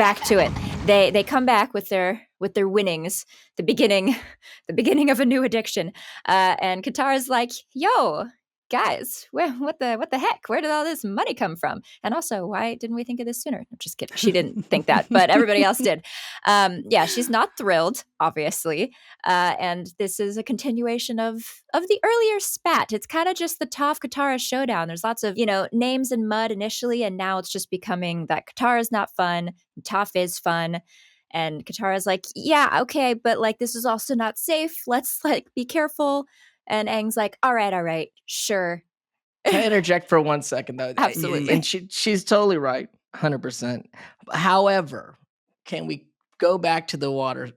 back to it. They come back with their winnings, the beginning of a new addiction. And Katara's like, "Yo, guys, what the heck? Where did all this money come from? And also, why didn't we think of this sooner?" I'm just kidding. She didn't think that, but everybody else did. Yeah, she's not thrilled, obviously. And this is a continuation of the earlier spat. It's kind of just the Toph Katara showdown. There's lots of, names and mud initially, and now it's just becoming that Katara's not fun, and Toph is fun. And Katara's like, "Yeah, okay, but like this is also not safe. Let's like be careful." And Aang's like, all right, sure. Can I interject for 1 second though? Absolutely. And she's totally right, 100%. However, can we go back to the water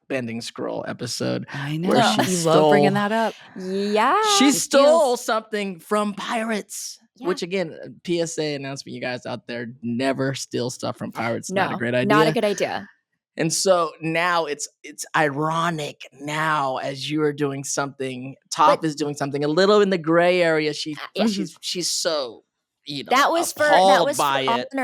bending scroll episode? I know. Where she You stole, love bringing that up. Yeah. She stole something from pirates. Yeah. Which again, PSA announcement, you guys out there, never steal stuff from pirates. No, Not a great idea. Not a good idea. And so now it's ironic now as you are doing something, Toph is doing something a little in the gray area. She's so, that was for honor,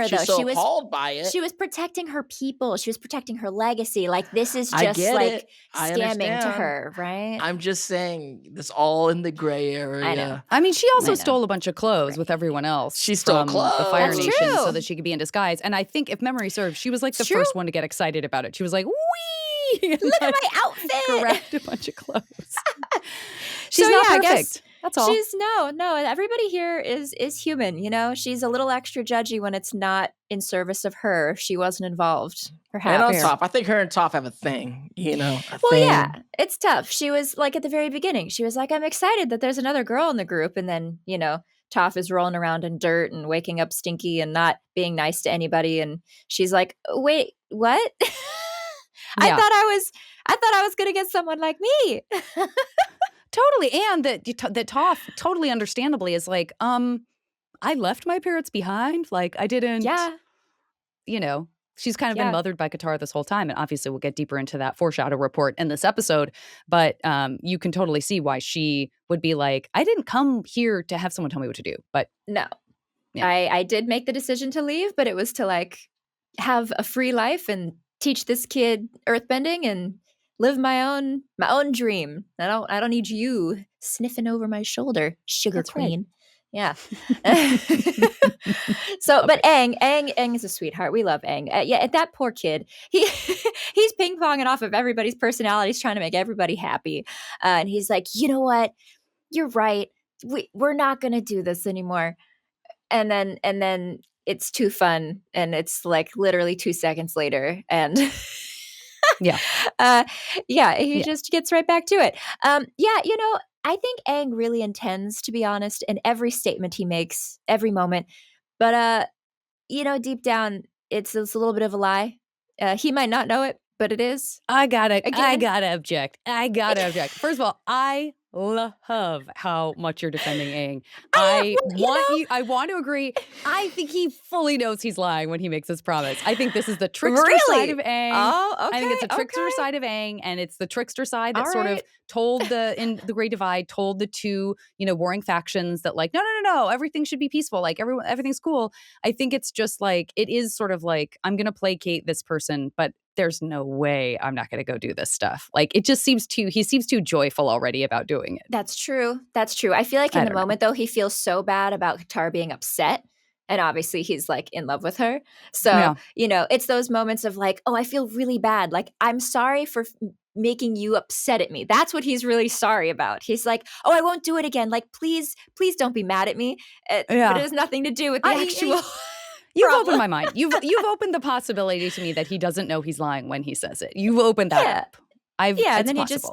though. So appalled by it. She was protecting her people. She was protecting her legacy. Like this is just like scamming to her, right? I'm just saying this all in the gray area. I know. I mean, she also stole a bunch of clothes with everyone else. She stole clothes. The Fire That's Nation true. so that she could be in disguise. And I think, if memory serves, she was like the first one to get excited about it. She was like, "Wee! Look at my outfit!" Grabbed a bunch of clothes. She's so, not yeah, perfect. I guess that's all. She's no. Everybody here is human. She's a little extra judgy when it's not in service of her. If she wasn't involved, perhaps. And on Toph, I think her and Toph have a thing. Yeah, it's tough. She was like at the very beginning. She was like, "I'm excited that there's another girl in the group," and then Toph is rolling around in dirt and waking up stinky and not being nice to anybody, and she's like, "Wait, what?" I thought I was gonna get someone like me. Totally. And that Toph, totally understandably, is like, I left my parents behind. Like, I didn't, she's kind of been mothered by Katara this whole time. And obviously we'll get deeper into that foreshadow report in this episode. But you can totally see why she would be like, I didn't come here to have someone tell me what to do. But no, yeah. I did make the decision to leave, but it was to like have a free life and teach this kid earthbending and live my own dream. I don't need you sniffing over my shoulder, sugar That's queen. Right. Yeah. So, but Aang is a sweetheart. We love Aang. That poor kid. He's ping ponging off of everybody's personalities, trying to make everybody happy. And he's like, you know what? You're right. We're not gonna do this anymore. And then it's too fun, and it's like literally 2 seconds later, and. He just gets right back to it. I think Aang really intends, to be honest, in every statement he makes, every moment. But deep down, it's a little bit of a lie. He might not know it, but it is. I gotta object. First of all, I love how much you're defending Aang. I want to agree. I think he fully knows he's lying when he makes this promise. I think this is the trickster side of Aang. Oh, okay. I think it's a trickster side of Aang, and it's the trickster side that sort of told in the Great Divide, told the two, warring factions that like, no, everything should be peaceful. Like everything's cool. I think it's just like, it is sort of like, I'm going to placate this person, but there's no way I'm not going to go do this stuff. Like, it just he seems too joyful already about doing it. That's true. I feel like in the moment, though, he feels so bad about Katara being upset. And obviously he's like in love with her. So, it's those moments of like, oh, I feel really bad. Like, I'm sorry for making you upset at me. That's what he's really sorry about. He's like, oh, I won't do it again. Like, please don't be mad at me. But it has nothing to do with the actual... You've opened my mind. You've opened the possibility to me that he doesn't know he's lying when he says it. You've opened that up. And then he just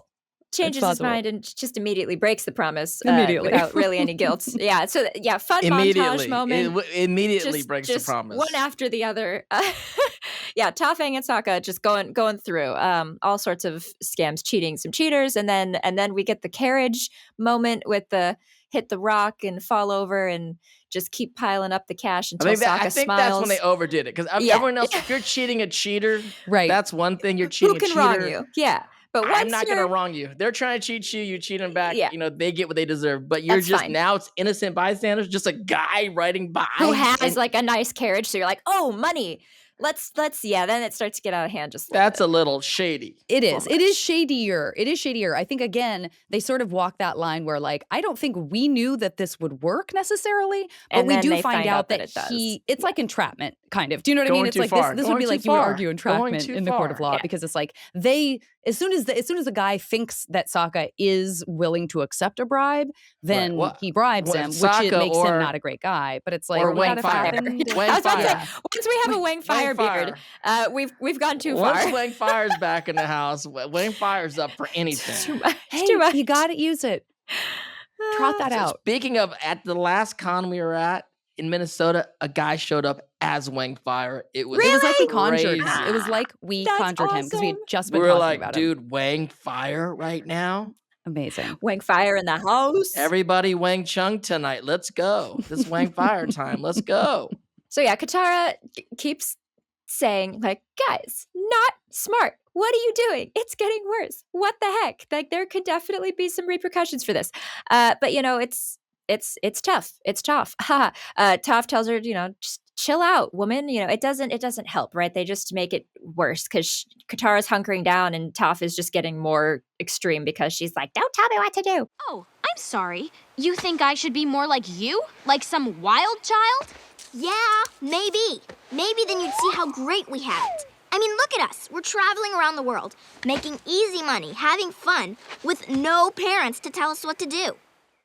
changes his mind and just immediately breaks the promise without really any guilt. Fun montage moment. Immediately breaks the promise. One after the other. Toph, Aang, and Sokka just going through all sorts of scams, cheating some cheaters, and then we get the carriage moment with the hit the rock and fall over and just keep piling up the cash until Sokka smiles. I think that's when they overdid it. Because everyone else, if you're cheating a cheater, that's one thing. You're cheating a cheater. Who can wrong you? Yeah. But I'm not going to wrong you. They're trying to cheat you. You cheat them back. They get what they deserve. But you're now it's innocent bystanders, just a guy riding by. Who has like a nice carriage. So you're like, oh, money. then it starts to get out of hand just That's a little shady. It is. It is shadier. It is shadier. I think, again, they sort of walk that line where, like, I don't think we knew that this would work necessarily, but we do find out that it's like entrapment, kind of. Do you know what I mean? It's like this would be like you would argue entrapment in the court of law because it's like as soon as the guy thinks that Sokka is willing to accept a bribe, then he bribes him, which makes him not a great guy. But it's like, or Wang Fire. Once we have a Wang Fire beard, we've gone too far. Once Wang Fire's back in the house, Wang Fire's up for anything. Too much. You got to use it. Trot that out. Speaking of, at the last con we were at in Minnesota, a guy showed up as Wang Fire. It was like we conjured him. It was like we conjured him because we had just been talking about him. Dude, Wang Fire right now? Amazing. Wang Fire in the house. Everybody Wang Chung tonight. Let's go. This Wang Fire time. Let's go. So yeah, Katara keeps saying, like, guys, not smart. What are you doing? It's getting worse. What the heck? Like, there could definitely be some repercussions for this. But you know, it's tough. It's tough. Toph tells her, you know, just chill out, woman. You know, it doesn't help, right? They just make it worse because Katara's hunkering down and Toph is just getting more extreme because she's like, don't tell me what to do. Oh, I'm sorry. You think I should be more like you? Like some wild child? Yeah, maybe. Maybe then you'd see how great we have it. I mean, look at us. We're traveling around the world, making easy money, having fun, with no parents to tell us what to do.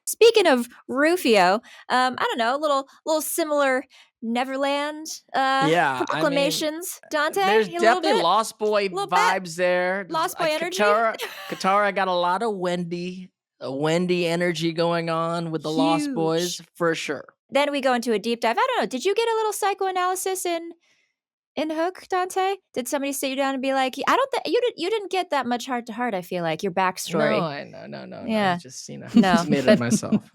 Speaking of Rufio, I don't know, little similar Neverland proclamations, Dante. There's a definitely Lost Boy vibes bit. there. Lost Boy energy. Katara got a lot of Wendy energy going on with the Lost Boys for sure. Then we go into a deep dive. I don't know. Did you get a little psychoanalysis in Hook, Dante? Did somebody sit you down and be like, I don't think you didn't get that much heart to heart, I feel like, your backstory. No. Yeah. I just just made it myself.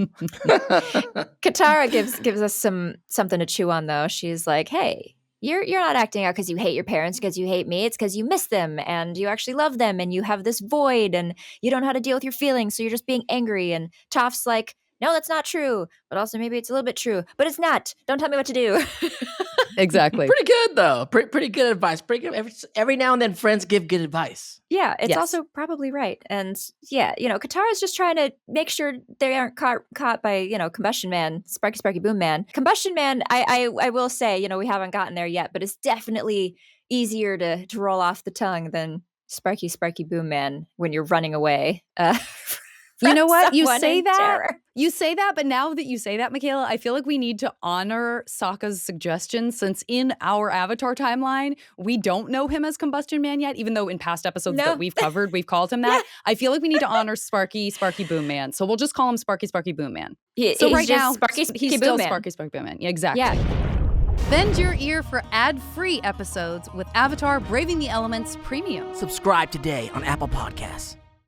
Katara gives us something to chew on though. She's like, hey, you're not acting out because you hate your parents, because you hate me. It's because you miss them and you actually love them and you have this void and you don't know how to deal with your feelings, so you're just being angry. And Toph's like, no, that's not true. But also maybe it's a little bit true. But it's not. Don't tell me what to do. Exactly. Pretty good, though. Pretty good advice. Pretty good. Every now and then, friends give good advice. Yeah, it's also probably right. And yeah, you know, Katara's just trying to make sure they aren't caught by, you know, Combustion Man, Sparky Boom Man. Combustion Man, I will say, you know, we haven't gotten there yet, but it's definitely easier to roll off the tongue than Sparky Boom Man when you're running away. You know what? You say that, but now that you say that, Michaela, I feel like we need to honor Sokka's suggestion, since in our Avatar timeline, we don't know him as Combustion Man yet, even though in past episodes that we've covered, we've called him that. Yeah. I feel like we need to honor Sparky Boom Man. So we'll just call him Sparky Boom Man. So right now, he's still Sparky Boom Man. Yeah, exactly. Yeah. Bend your ear for ad-free episodes with Avatar Braving the Elements Premium. Subscribe today on Apple Podcasts.